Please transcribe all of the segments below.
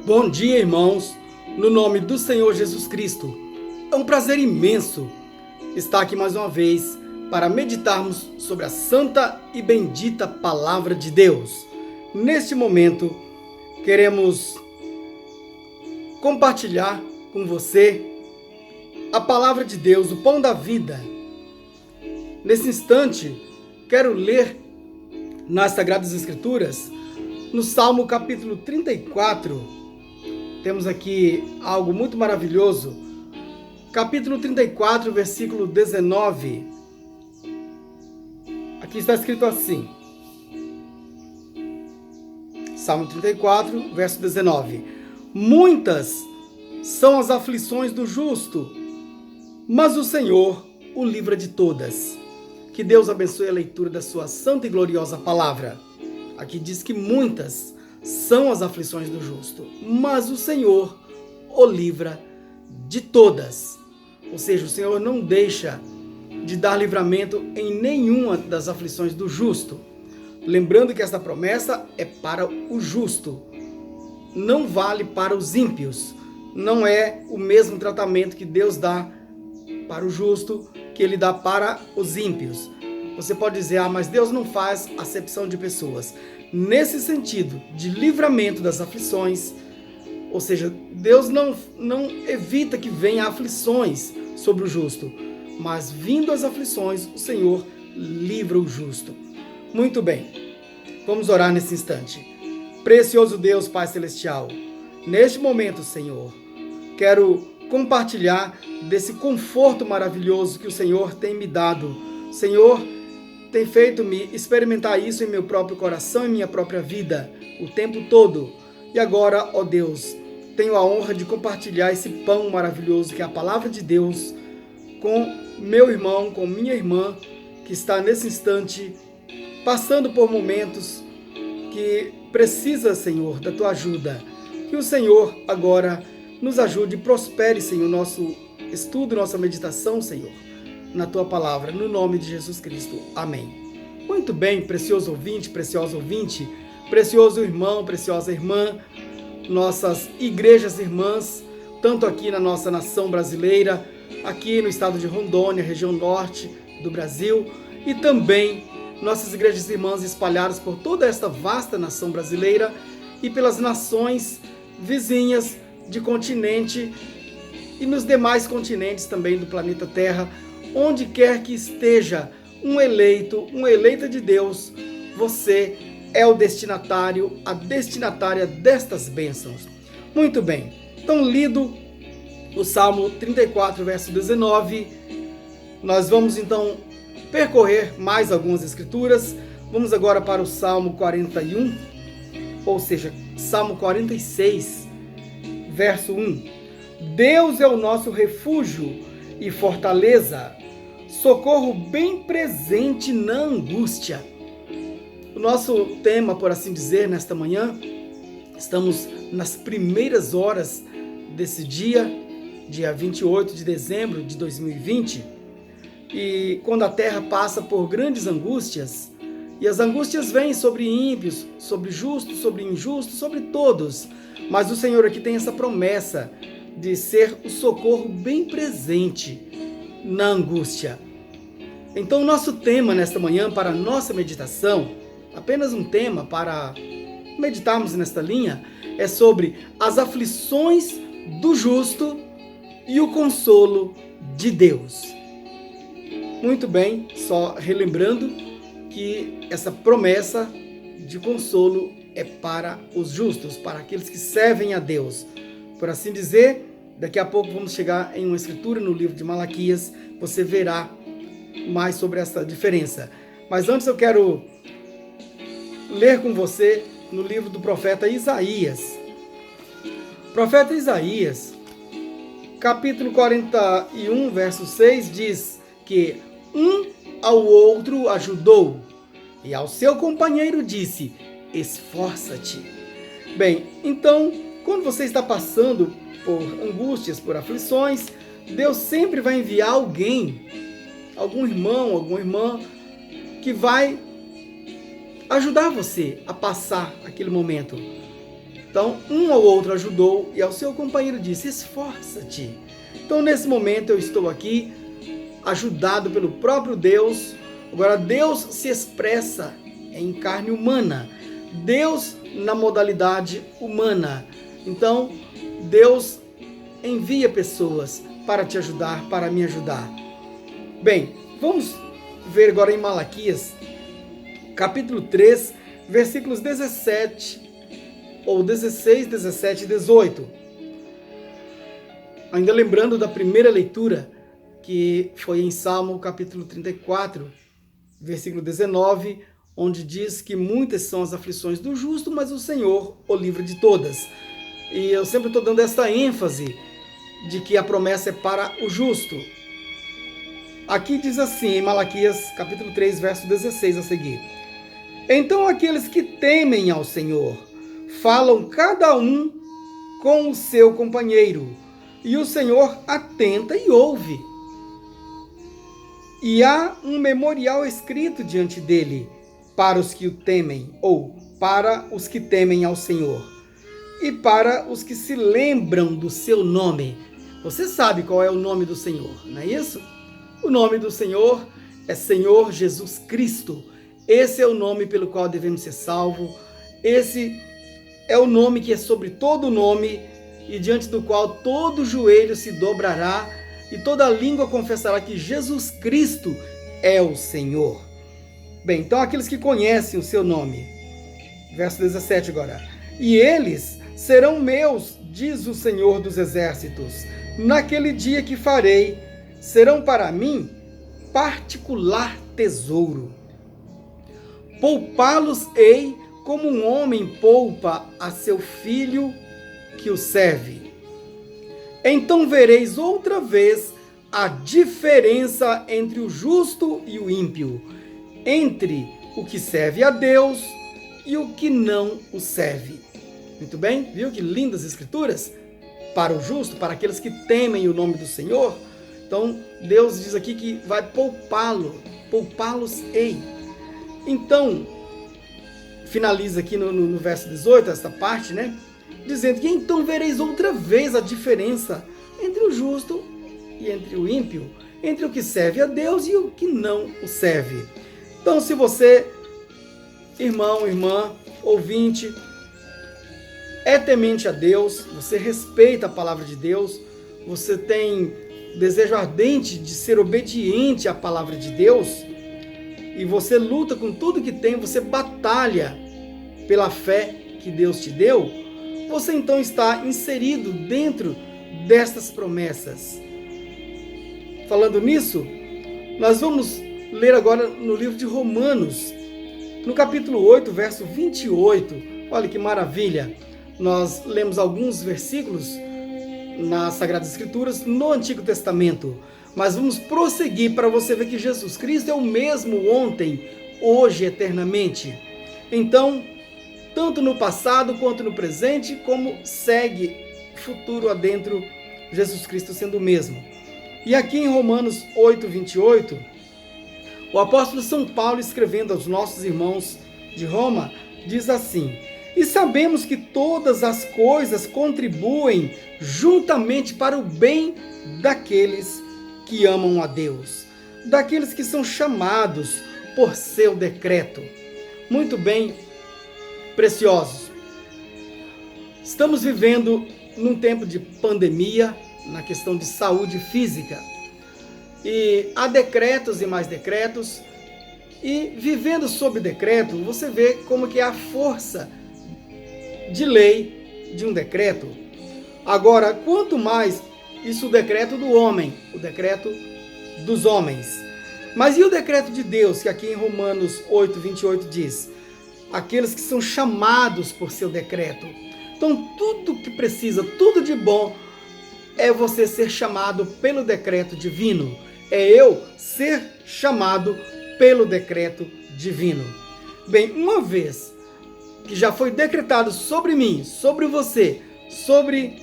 Bom dia, irmãos, no nome do Senhor Jesus Cristo. É um prazer imenso estar aqui mais uma vez para meditarmos sobre a santa e bendita Palavra de Deus. Neste momento, queremos compartilhar com você a Palavra de Deus, o pão da vida. Nesse instante, quero ler nas Sagradas Escrituras, no Salmo capítulo 34, temos aqui algo muito maravilhoso. Capítulo 34, versículo 19. Aqui está escrito assim. Salmo 34, verso 19. Muitas são as aflições do justo, mas o Senhor o livra de todas. Que Deus abençoe a leitura da sua santa e gloriosa palavra. Aqui diz que muitas são as aflições do justo, mas o Senhor o livra de todas. Ou seja, o Senhor não deixa de dar livramento em nenhuma das aflições do justo. Lembrando que esta promessa é para o justo, não vale para os ímpios. Não é o mesmo tratamento que Deus dá para o justo que Ele dá para os ímpios. Você pode dizer, mas Deus não faz acepção de pessoas. Nesse sentido de livramento das aflições, ou seja, Deus não evita que venha aflições sobre o justo, mas vindo as aflições, o Senhor livra o justo. Muito bem, vamos orar nesse instante. Precioso Deus, Pai Celestial, neste momento, Senhor, quero compartilhar desse conforto maravilhoso que o Senhor tem me dado. Senhor, tem feito-me experimentar isso em meu próprio coração e minha própria vida, o tempo todo. E agora, ó Deus, tenho a honra de compartilhar esse pão maravilhoso que é a Palavra de Deus com meu irmão, com minha irmã, que está nesse instante passando por momentos que precisa, Senhor, da Tua ajuda. Que o Senhor agora nos ajude e prospere, Senhor, nosso estudo, nossa meditação, Senhor, na Tua Palavra, no nome de Jesus Cristo. Amém. Muito bem, precioso ouvinte, precioso irmão, preciosa irmã, nossas igrejas irmãs, tanto aqui na nossa nação brasileira, aqui no estado de Rondônia, região norte do Brasil, e também nossas igrejas irmãs espalhadas por toda esta vasta nação brasileira e pelas nações vizinhas de continente e nos demais continentes também do planeta Terra. Onde quer que esteja um eleito, uma eleita de Deus, você é o destinatário, a destinatária destas bênçãos. Muito bem, então lido o Salmo 34, verso 19, nós vamos então percorrer mais algumas escrituras. Vamos agora para o Salmo 41, ou seja, Salmo 46, verso 1. Deus é o nosso refúgio e fortaleza, socorro bem presente na angústia. O nosso tema, por assim dizer, nesta manhã, estamos nas primeiras horas desse dia 28 de dezembro de 2020, e quando a terra passa por grandes angústias, e as angústias vêm sobre ímpios, sobre justos, sobre injustos, sobre todos, mas o Senhor aqui tem essa promessa de ser o socorro bem presente na angústia. Então, o nosso tema nesta manhã, para a nossa meditação, apenas um tema para meditarmos nesta linha, é sobre as aflições do justo e o consolo de Deus. Muito bem, só relembrando que essa promessa de consolo é para os justos, para aqueles que servem a Deus. Por assim dizer, daqui a pouco vamos chegar em uma escritura no livro de Malaquias, você verá mais sobre essa diferença. Mas antes eu quero ler com você no livro do profeta Isaías. Profeta Isaías, capítulo 41, verso 6, diz que um ao outro ajudou, e ao seu companheiro disse, esforça-te. Bem, então, quando você está passando por angústias, por aflições, Deus sempre vai enviar alguém, algum irmão, alguma irmã, que vai ajudar você a passar aquele momento. Então, um ou outro ajudou e ao seu companheiro disse: esforça-te. Então, nesse momento, eu estou aqui, ajudado pelo próprio Deus. Agora, Deus se expressa em carne humana. Deus na modalidade humana. Então, Deus envia pessoas para te ajudar, para me ajudar. Bem, vamos ver agora em Malaquias, capítulo 3, versículos 17, ou 16, 17 e 18. Ainda lembrando da primeira leitura, que foi em Salmo capítulo 34, versículo 19, onde diz que muitas são as aflições do justo, mas o Senhor o livra de todas. E eu sempre estou dando essa ênfase de que a promessa é para o justo. Aqui diz assim, em Malaquias capítulo 3, verso 16 a seguir: então aqueles que temem ao Senhor falam cada um com o seu companheiro, e o Senhor atenta e ouve. E há um memorial escrito diante dele para os que o temem, ou para os que temem ao Senhor, e para os que se lembram do seu nome. Você sabe qual é o nome do Senhor, não é isso? O nome do Senhor é Senhor Jesus Cristo. Esse é o nome pelo qual devemos ser salvos. Esse é o nome que é sobre todo nome e diante do qual todo joelho se dobrará e toda língua confessará que Jesus Cristo é o Senhor. Bem, então aqueles que conhecem o seu nome. Verso 17 agora. E eles serão meus, diz o Senhor dos Exércitos. Naquele dia que farei, serão para mim particular tesouro. Poupá-los-ei como um homem poupa a seu filho que o serve. Então vereis outra vez a diferença entre o justo e o ímpio, entre o que serve a Deus e o que não o serve. Muito bem? Viu que lindas escrituras? Para o justo, para aqueles que temem o nome do Senhor. Então, Deus diz aqui que vai poupá-los-ei. Então, finaliza aqui no verso 18, essa parte, né? Dizendo que então vereis outra vez a diferença entre o justo e entre o ímpio, entre o que serve a Deus e o que não o serve. Então, se você, irmão, irmã, ouvinte, é temente a Deus, você respeita a palavra de Deus, você tem desejo ardente de ser obediente à palavra de Deus, e você luta com tudo que tem, você batalha pela fé que Deus te deu, você então está inserido dentro destas promessas. Falando nisso, nós vamos ler agora no livro de Romanos, no capítulo 8, verso 28. Olha que maravilha! Nós lemos alguns versículos nas Sagradas Escrituras no Antigo Testamento, mas vamos prosseguir para você ver que Jesus Cristo é o mesmo ontem, hoje, eternamente. Então, tanto no passado quanto no presente, como segue futuro adentro, Jesus Cristo sendo o mesmo. E aqui em Romanos 8, 28, o apóstolo São Paulo, escrevendo aos nossos irmãos de Roma, diz assim: e sabemos que todas as coisas contribuem juntamente para o bem daqueles que amam a Deus, daqueles que são chamados por seu decreto. Muito bem, preciosos. Estamos vivendo num tempo de pandemia, na questão de saúde física. E há decretos e mais decretos. E vivendo sob decreto, você vê como que é a força de lei de um decreto. Agora, quanto mais isso o decreto do homem, o decreto dos homens. Mas e o decreto de Deus, que aqui em Romanos 8, 28 diz: aqueles que são chamados por seu decreto. Então, tudo que precisa, tudo de bom, é você ser chamado pelo decreto divino. É eu ser chamado pelo decreto divino. Bem, uma vez que já foi decretado sobre mim, sobre você, sobre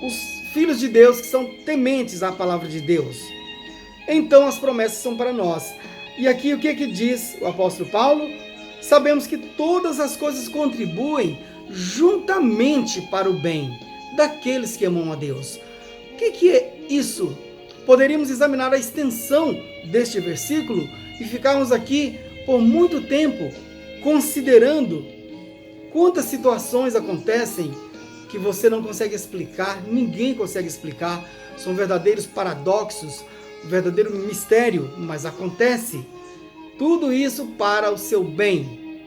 os filhos de Deus que são tementes à palavra de Deus, então as promessas são para nós. E aqui o que diz o apóstolo Paulo? Sabemos que todas as coisas contribuem juntamente para o bem daqueles que amam a Deus. O que é isso? Poderíamos examinar a extensão deste versículo e ficarmos aqui por muito tempo considerando quantas situações acontecem que você não consegue explicar, ninguém consegue explicar, são verdadeiros paradoxos, um verdadeiro mistério, mas acontece. Tudo isso para o seu bem.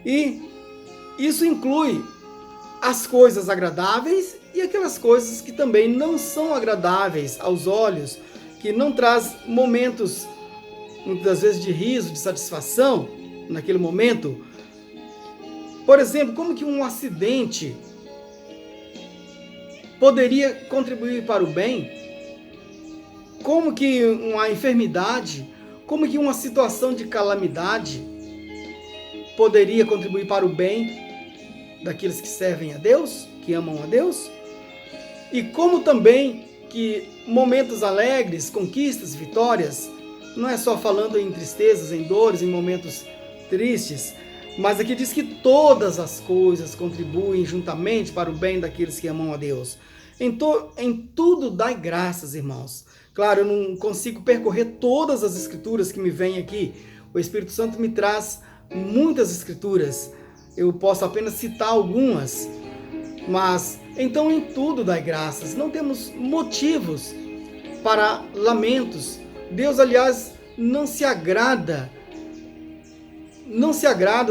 E isso inclui as coisas agradáveis e aquelas coisas que também não são agradáveis aos olhos, que não traz momentos, muitas vezes, de riso, de satisfação naquele momento. Por exemplo, como que um acidente poderia contribuir para o bem? Como que uma enfermidade, como que uma situação de calamidade poderia contribuir para o bem daqueles que servem a Deus, que amam a Deus? E como também que momentos alegres, conquistas, vitórias, não é só falando em tristezas, em dores, em momentos tristes, mas aqui diz que todas as coisas contribuem juntamente para o bem daqueles que amam a Deus. Em tudo dai graças, irmãos. Claro, eu não consigo percorrer todas as escrituras que me vêm aqui. O Espírito Santo me traz muitas escrituras. Eu posso apenas citar algumas. Mas, então, em tudo dai graças. Não temos motivos para lamentos. Deus, aliás, não se agrada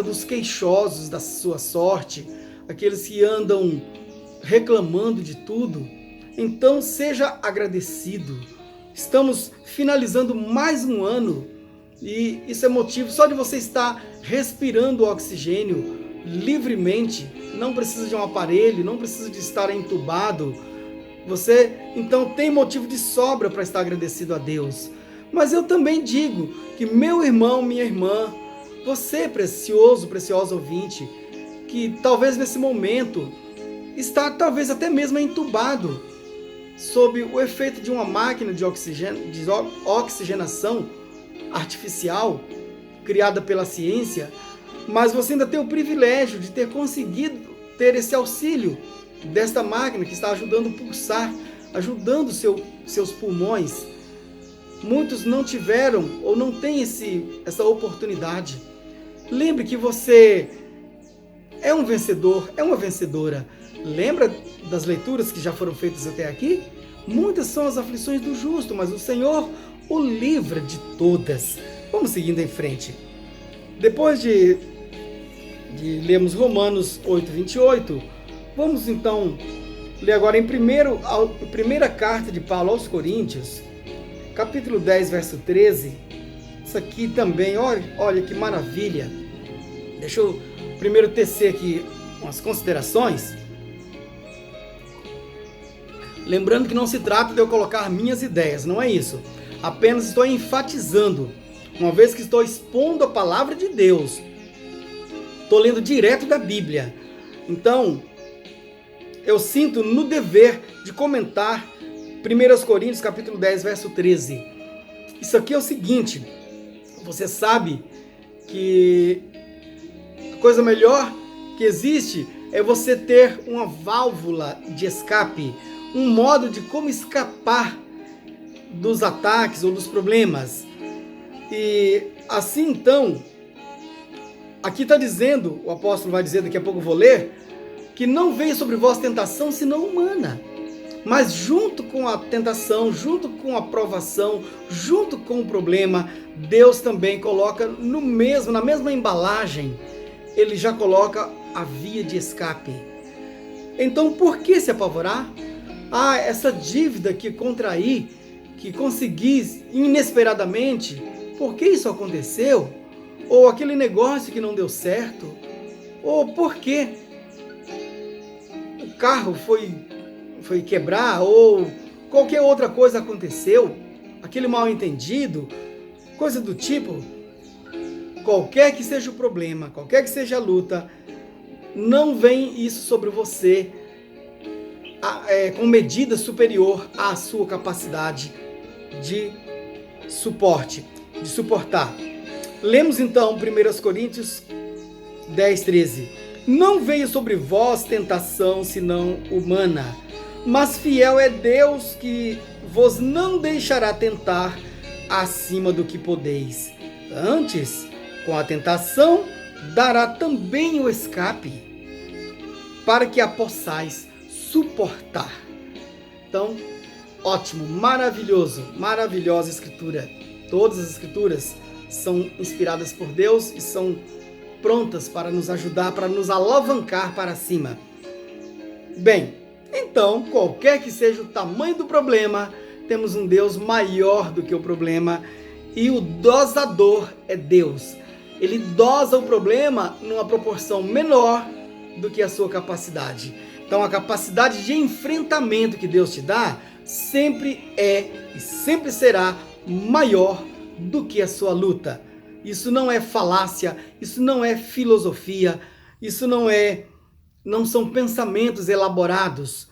dos queixosos da sua sorte, aqueles que andam reclamando de tudo. Então, seja agradecido. Estamos finalizando mais um ano e isso é motivo só de você estar respirando oxigênio livremente. Não precisa de um aparelho, não precisa de estar entubado. Você, então, tem motivo de sobra para estar agradecido a Deus. Mas eu também digo que meu irmão, minha irmã, você, precioso, precioso ouvinte, que talvez nesse momento está talvez até mesmo entubado sob o efeito de uma máquina de oxigenação artificial criada pela ciência, mas você ainda tem o privilégio de ter conseguido ter esse auxílio desta máquina que está ajudando a pulsar, ajudando seus pulmões. Muitos não tiveram ou não têm essa oportunidade. Lembre que você é um vencedor, é uma vencedora. Lembra das leituras que já foram feitas até aqui? Muitas são as aflições do justo, mas o Senhor o livra de todas. Vamos seguindo em frente. Depois de lermos Romanos 8:28, vamos então ler agora a primeira carta de Paulo aos Coríntios, capítulo 10, verso 13. Isso aqui também, olha que maravilha. Deixa eu primeiro tecer aqui umas considerações. Lembrando que não se trata de eu colocar minhas ideias, não é isso. Apenas estou enfatizando, uma vez que estou expondo a palavra de Deus. Estou lendo direto da Bíblia. Então, eu sinto no dever de comentar 1 Coríntios capítulo 10, verso 13. Isso aqui é o seguinte: você sabe que a coisa melhor que existe é você ter uma válvula de escape, um modo de como escapar dos ataques ou dos problemas. E assim então, aqui está dizendo, o apóstolo vai dizer, daqui a pouco eu vou ler, que não veio sobre vós tentação senão humana. Mas junto com a tentação, junto com a provação, junto com o problema, Deus também coloca na mesma embalagem, Ele já coloca a via de escape. Então, por que se apavorar? Essa dívida que contraí, que consegui inesperadamente, por que isso aconteceu? Ou aquele negócio que não deu certo? Ou por que o carro foi quebrar? Ou qualquer outra coisa aconteceu? Aquele mal entendido? Coisa do tipo. Qualquer que seja o problema, qualquer que seja a luta, não vem isso sobre você com medida superior à sua capacidade de suportar. Lemos então 1 Coríntios 10, 13. Não veio sobre vós tentação senão humana, mas fiel é Deus que vos não deixará tentar acima do que podeis. Antes, com a tentação, dará também o escape, para que a possais suportar. Então, ótimo, maravilhoso, maravilhosa escritura. Todas as escrituras são inspiradas por Deus e são prontas para nos ajudar, para nos alavancar para cima. Bem, então, qualquer que seja o tamanho do problema, temos um Deus maior do que o problema, e o dosador é Deus. Ele dosa o problema numa proporção menor do que a sua capacidade. Então, a capacidade de enfrentamento que Deus te dá sempre é e sempre será maior do que a sua luta. Isso não é falácia, isso não é filosofia, isso não são pensamentos elaborados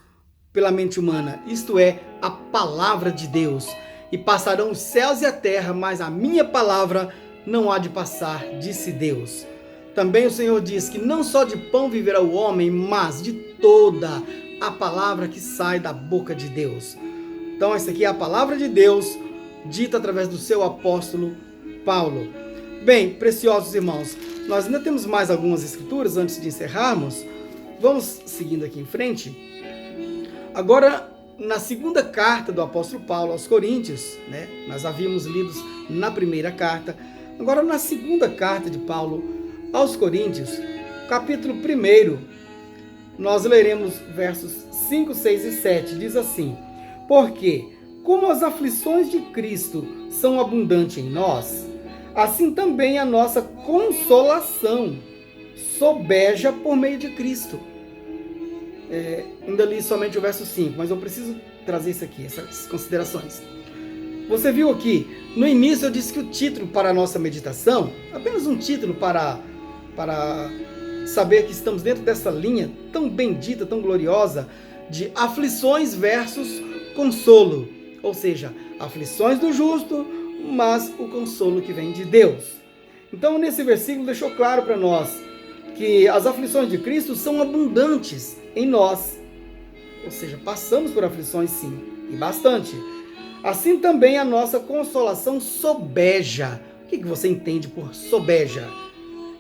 pela mente humana. Isto é a palavra de Deus. E passarão os céus e a terra, mas a minha palavra não há de passar, disse Deus. Também o Senhor diz que não só de pão viverá o homem, mas de toda a palavra que sai da boca de Deus. Então essa aqui é a palavra de Deus, dita através do seu apóstolo Paulo. Bem, preciosos irmãos, nós ainda temos mais algumas escrituras antes de encerrarmos. Vamos seguindo aqui em frente. Agora, na segunda carta do apóstolo Paulo aos Coríntios, né? Nós havíamos lido na primeira carta. Agora, na segunda carta de Paulo aos Coríntios, capítulo 1, nós leremos versos 5, 6 e 7. Diz assim: porque, como as aflições de Cristo são abundantes em nós, assim também a nossa consolação sobeja por meio de Cristo. Ainda li somente o verso 5, mas eu preciso trazer isso aqui, essas considerações. Você viu aqui, no início eu disse que o título para a nossa meditação, apenas um título para saber que estamos dentro dessa linha tão bendita, tão gloriosa, de aflições versus consolo. Ou seja, aflições do justo, mas o consolo que vem de Deus. Então, nesse versículo deixou claro para nós que as aflições de Cristo são abundantes em nós. Ou seja, passamos por aflições sim, e bastante. Assim também a nossa consolação sobeja. O que você entende por sobeja?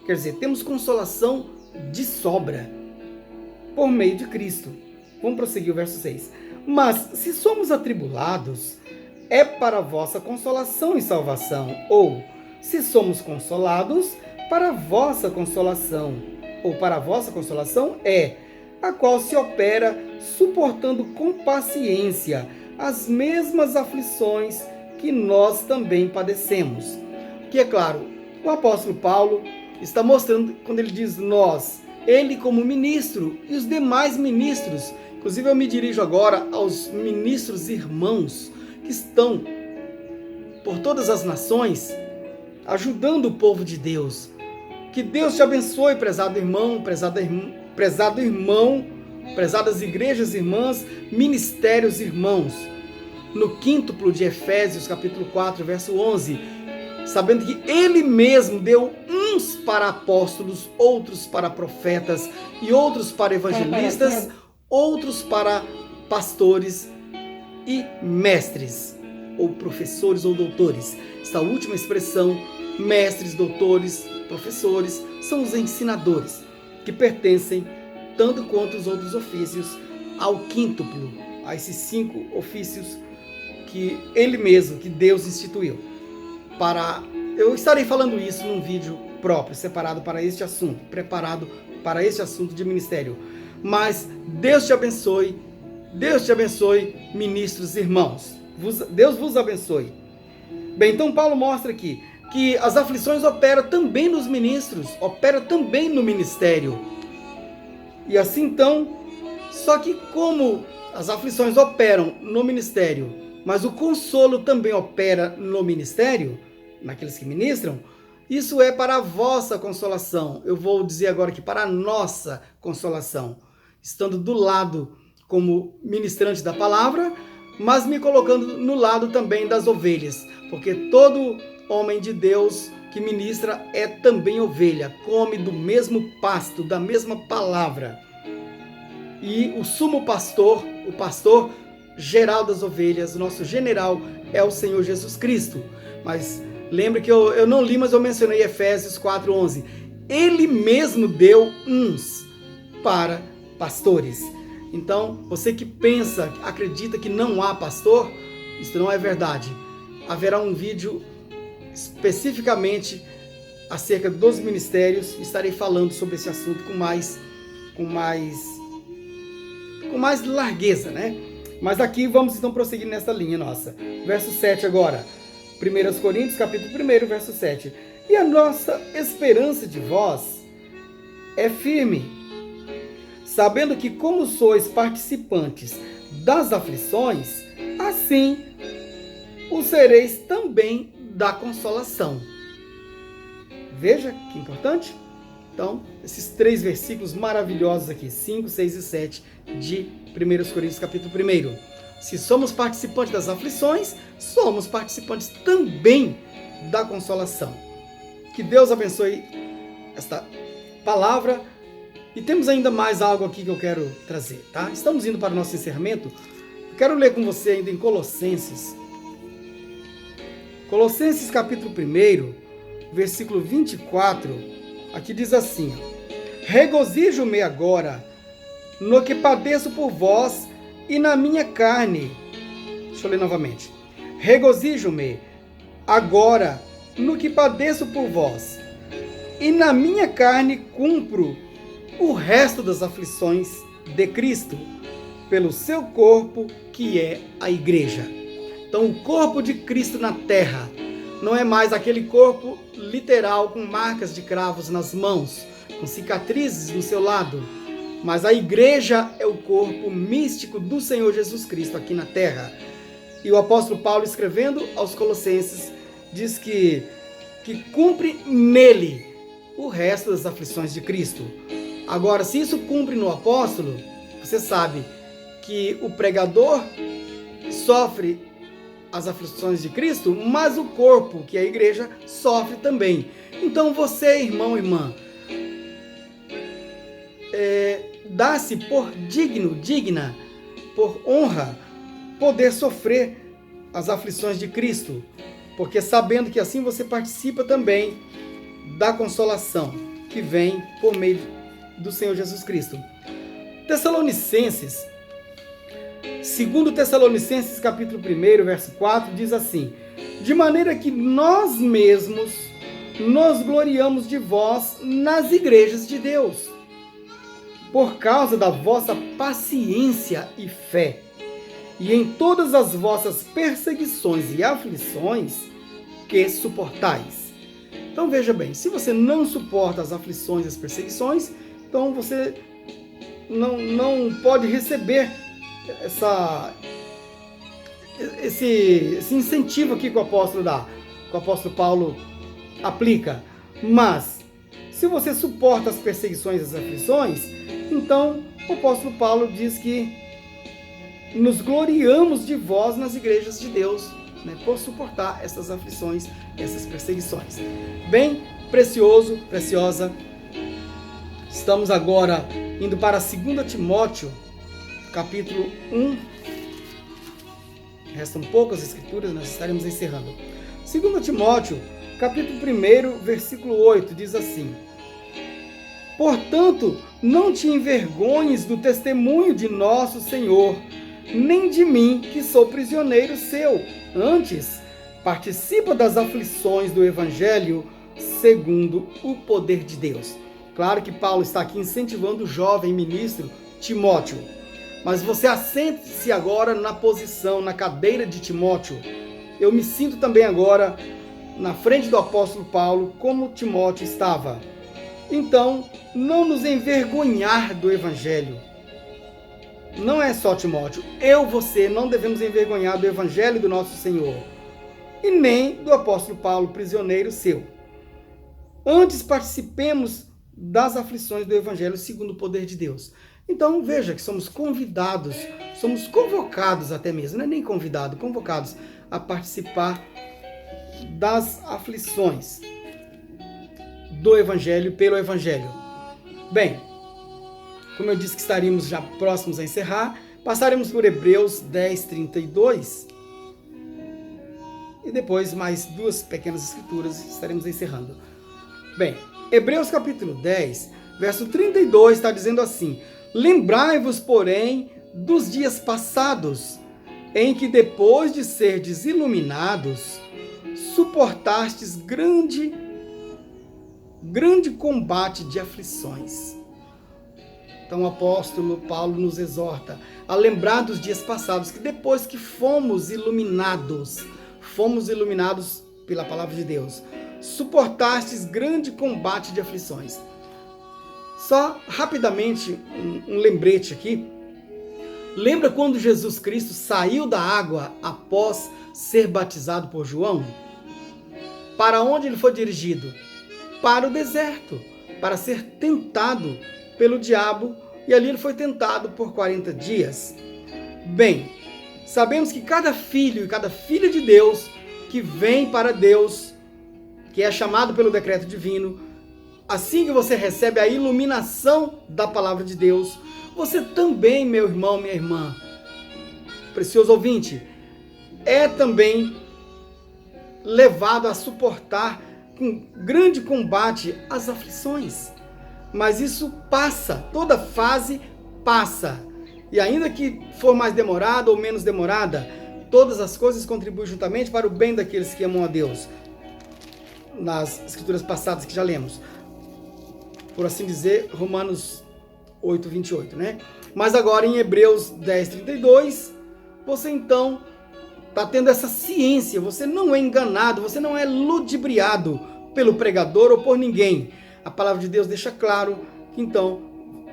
Quer dizer, temos consolação de sobra por meio de Cristo. Vamos prosseguir o verso 6. Mas se somos atribulados, é para a vossa consolação e salvação. Ou, se somos consolados, para a vossa consolação. Ou para a vossa consolação é a qual se opera suportando com paciência as mesmas aflições que nós também padecemos. Que é claro, o apóstolo Paulo está mostrando, quando ele diz nós, ele como ministro e os demais ministros. Inclusive eu me dirijo agora aos ministros irmãos que estão por todas as nações ajudando o povo de Deus. Que Deus te abençoe, prezado irmão, prezado irmão, prezadas igrejas irmãs, ministérios irmãos. No quíntuplo de Efésios, capítulo 4, verso 11, sabendo que ele mesmo deu uns para apóstolos, outros para profetas e outros para evangelistas, outros para pastores e mestres, ou professores ou doutores. Essa última expressão, mestres, doutores, professores, são os ensinadores, que pertencem, tanto quanto os outros ofícios, ao quíntuplo, a esses 5 ofícios que ele mesmo, que Deus instituiu. Eu estarei falando isso num vídeo próprio, separado para este assunto, preparado para este assunto de ministério. Mas Deus te abençoe, ministros irmãos. Deus vos abençoe. Bem, então Paulo mostra aqui que as aflições operam também nos ministros, operam também no ministério. E assim então, só que como as aflições operam no ministério, mas o consolo também opera no ministério, naqueles que ministram, isso é para a vossa consolação. Eu vou dizer agora aqui, para a nossa consolação. Estando do lado como ministrante da palavra, mas me colocando no lado também das ovelhas. Porque todo homem de Deus que ministra é também ovelha, come do mesmo pasto, da mesma palavra. E o sumo pastor, o pastor geral das ovelhas, nosso general, é o Senhor Jesus Cristo. Mas lembre que eu não li, mas eu mencionei Efésios 4:11. Ele mesmo deu uns para pastores. Então, você que pensa, acredita que não há pastor, isso não é verdade. Haverá um vídeo especificamente acerca dos ministérios. Estarei falando sobre esse assunto com mais largueza, né? Mas aqui vamos então prosseguir nessa linha nossa. Verso 7 agora. 1 Coríntios, capítulo 1, verso 7. E a nossa esperança de vós é firme, sabendo que como sois participantes das aflições, assim o sereis também da consolação. Veja que importante. Então, esses 3 versículos maravilhosos aqui, 5, 6 e 7 de 1 Coríntios capítulo 1. Se somos participantes das aflições, somos participantes também da consolação. Que Deus abençoe esta palavra. E temos ainda mais algo aqui que eu quero trazer, tá? Estamos indo para o nosso encerramento. Eu quero ler com você ainda em Colossenses. Colossenses capítulo 1, versículo 24. Aqui diz assim: regozijo-me agora no que padeço por vós e na minha carne. Deixa eu ler novamente. Regozijo-me agora no que padeço por vós e na minha carne cumpro o resto das aflições de Cristo pelo seu corpo, que é a igreja. Então, o corpo de Cristo na terra não é mais aquele corpo literal com marcas de cravos nas mãos, com cicatrizes no seu lado, mas a igreja é o corpo místico do Senhor Jesus Cristo aqui na terra. E o apóstolo Paulo, escrevendo aos Colossenses, diz que cumpre nele o resto das aflições de Cristo. Agora, se isso cumpre no apóstolo, você sabe que o pregador sofre as aflições de Cristo, mas o corpo, que é a igreja, sofre também. Então você, irmão e irmã, dá-se por digna, por honra, poder sofrer as aflições de Cristo, porque sabendo que assim você participa também da consolação que vem por meio do Senhor Jesus Cristo. Tessalonicenses, 2 Tessalonicenses capítulo 1, verso 4, diz assim: de maneira que nós mesmos nos gloriamos de vós nas igrejas de Deus, por causa da vossa paciência e fé, e em todas as vossas perseguições e aflições que suportais. Então veja bem, se você não suporta as aflições e as perseguições, então você não pode receber esse incentivo aqui que o apóstolo dá, que o apóstolo Paulo aplica. Mas, se você suporta as perseguições e as aflições, então o apóstolo Paulo diz que nos gloriamos de vós nas igrejas de Deus, né, por suportar essas aflições, essas perseguições. Bem precioso, preciosa. Estamos agora indo para 2 Timóteo, capítulo 1. Restam poucas escrituras, nós estaremos encerrando. 2 Timóteo, capítulo 1, versículo 8, diz assim: portanto, não te envergonhes do testemunho de nosso Senhor, nem de mim, que sou prisioneiro seu. Antes, participa das aflições do Evangelho segundo o poder de Deus. Claro que Paulo está aqui incentivando o jovem ministro Timóteo. Mas você assente-se agora na posição, na cadeira de Timóteo. Eu me sinto também agora na frente do apóstolo Paulo, como Timóteo estava. Então, não nos envergonhar do Evangelho. Não é só Timóteo. Você não devemos envergonhar do Evangelho do nosso Senhor. E nem do apóstolo Paulo, prisioneiro seu. Antes participemos das aflições do Evangelho segundo o poder de Deus. Então veja que somos convidados, somos convocados até mesmo, não é nem convidados, convocados a participar das aflições. do Evangelho pelo Evangelho. Bem, como eu disse que estaríamos já próximos a encerrar, passaremos por Hebreus 10, 32 e depois mais 2 pequenas escrituras e estaremos encerrando. Bem, Hebreus capítulo 10, verso 32 está dizendo assim: lembrai-vos, porém, dos dias passados, em que depois de serdes iluminados, suportastes grande combate de aflições. Então o apóstolo Paulo nos exorta a lembrar dos dias passados, que depois que fomos iluminados pela palavra de Deus, suportastes grande combate de aflições. Só rapidamente um lembrete aqui. Lembra quando Jesus Cristo saiu da água após ser batizado por João? Para onde ele foi dirigido? Para o deserto, para ser tentado pelo diabo, e ali ele foi tentado por 40 dias. Bem, sabemos que cada filho e cada filha de Deus que vem para Deus, que é chamado pelo decreto divino, assim que você recebe a iluminação da palavra de Deus, você também, meu irmão, minha irmã, precioso ouvinte, é também levado a suportar com grande combate as aflições. Mas isso passa, toda fase passa. E ainda que for mais demorada ou menos demorada, todas as coisas contribuem juntamente para o bem daqueles que amam a Deus. Nas escrituras passadas que já lemos. Por assim dizer, Romanos 8, 28, né? Mas agora em Hebreus 10, 32, você então está tendo essa ciência, você não é enganado, você não é ludibriado pelo pregador ou por ninguém. A palavra de Deus deixa claro que então,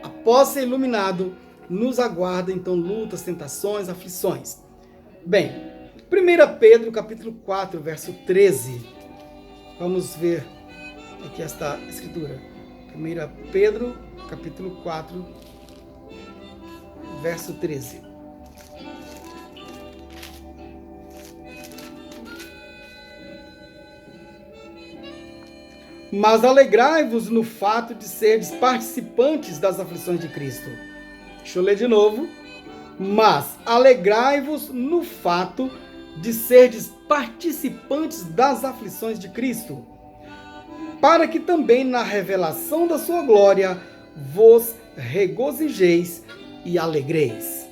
após ser iluminado, nos aguarda então lutas, tentações, aflições. Bem, 1 Pedro capítulo 4, verso 13. Vamos ver aqui esta escritura. 1 Pedro capítulo 4, verso 13. Mas alegrai-vos no fato de serdes participantes das aflições de Cristo. Deixa eu ler de novo. Mas alegrai-vos no fato de serdes participantes das aflições de Cristo, para que também na revelação da sua glória vos regozijeis e alegreis.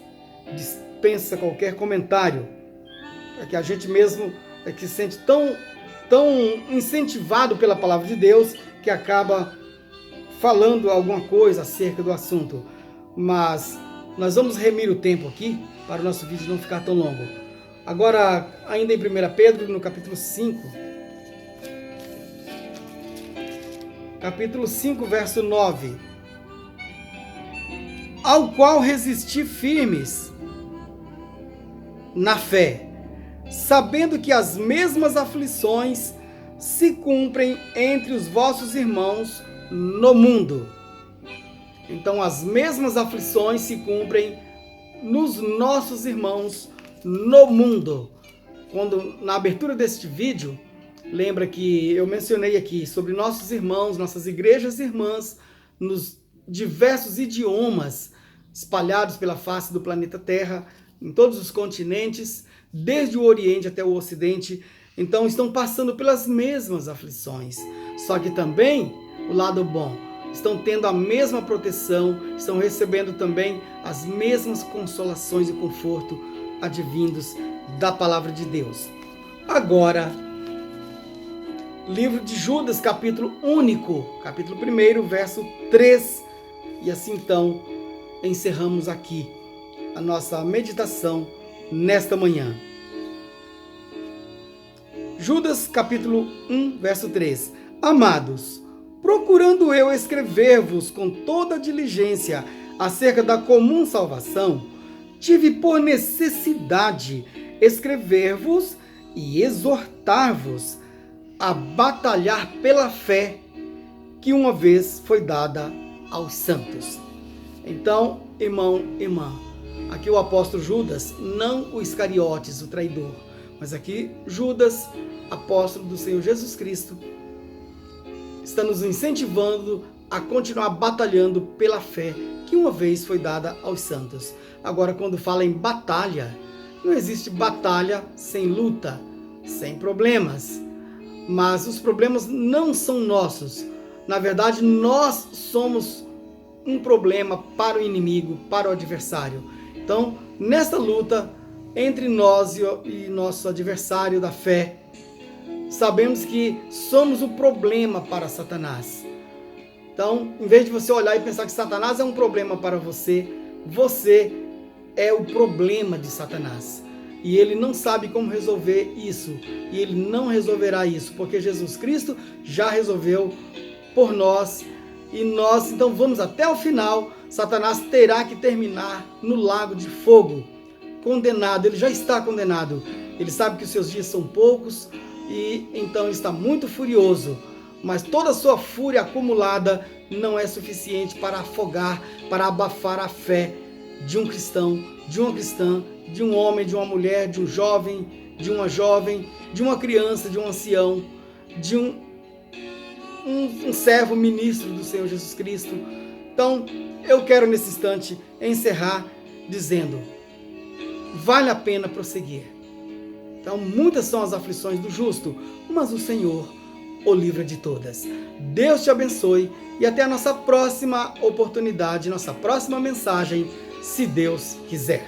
Dispensa qualquer comentário. É que a gente mesmo que se sente tão incentivado pela palavra de Deus que acaba falando alguma coisa acerca do assunto. Mas nós vamos remir o tempo aqui para o nosso vídeo não ficar tão longo. Agora, ainda em 1 Pedro, no capítulo 5. Capítulo 5, verso 9. Ao qual resisti firmes na fé, sabendo que as mesmas aflições se cumprem entre os vossos irmãos no mundo. Então, as mesmas aflições se cumprem nos nossos irmãos no mundo. Quando, na abertura deste vídeo, lembra que eu mencionei aqui sobre nossos irmãos, nossas igrejas irmãs, nos diversos idiomas espalhados pela face do planeta Terra, em todos os continentes, desde o Oriente até o Ocidente. Então estão passando pelas mesmas aflições, só que também o lado bom, estão tendo a mesma proteção, estão recebendo também as mesmas consolações e conforto advindos da palavra de Deus. Agora, livro de Judas, capítulo único, capítulo 1, verso 3, e assim então encerramos aqui a nossa meditação nesta manhã. Judas capítulo 1, verso 3. Amados, procurando eu escrever-vos com toda diligência acerca da comum salvação, tive por necessidade escrever-vos e exortar-vos a batalhar pela fé que uma vez foi dada aos santos. Então, irmão, irmã, aqui o apóstolo Judas, não o Iscariotes, o traidor, mas aqui Judas, apóstolo do Senhor Jesus Cristo, está nos incentivando a continuar batalhando pela fé que uma vez foi dada aos santos. Agora, quando fala em batalha, não existe batalha sem luta, sem problemas. Mas os problemas não são nossos. Na verdade, nós somos um problema para o inimigo, para o adversário. Então, nessa luta entre nós e nosso adversário da fé, sabemos que somos o problema para Satanás. Então, em vez de você olhar e pensar que Satanás é um problema para você, você é o problema de Satanás. E ele não sabe como resolver isso. E ele não resolverá isso, porque Jesus Cristo já resolveu por nós. E nós, então, vamos até o final. Satanás terá que terminar no lago de fogo. Condenado, ele já está condenado. Ele sabe que os seus dias são poucos e então ele está muito furioso. Mas toda a sua fúria acumulada não é suficiente para afogar, para abafar a fé de um cristão, de uma cristã, de um homem, de uma mulher, de um jovem, de uma jovem, de uma criança, de um ancião, de um servo ministro do Senhor Jesus Cristo. Então, eu quero nesse instante encerrar dizendo: vale a pena prosseguir. Então, muitas são as aflições do justo, mas o Senhor o livra de todas. Deus te abençoe e até a nossa próxima oportunidade, nossa próxima mensagem, se Deus quiser.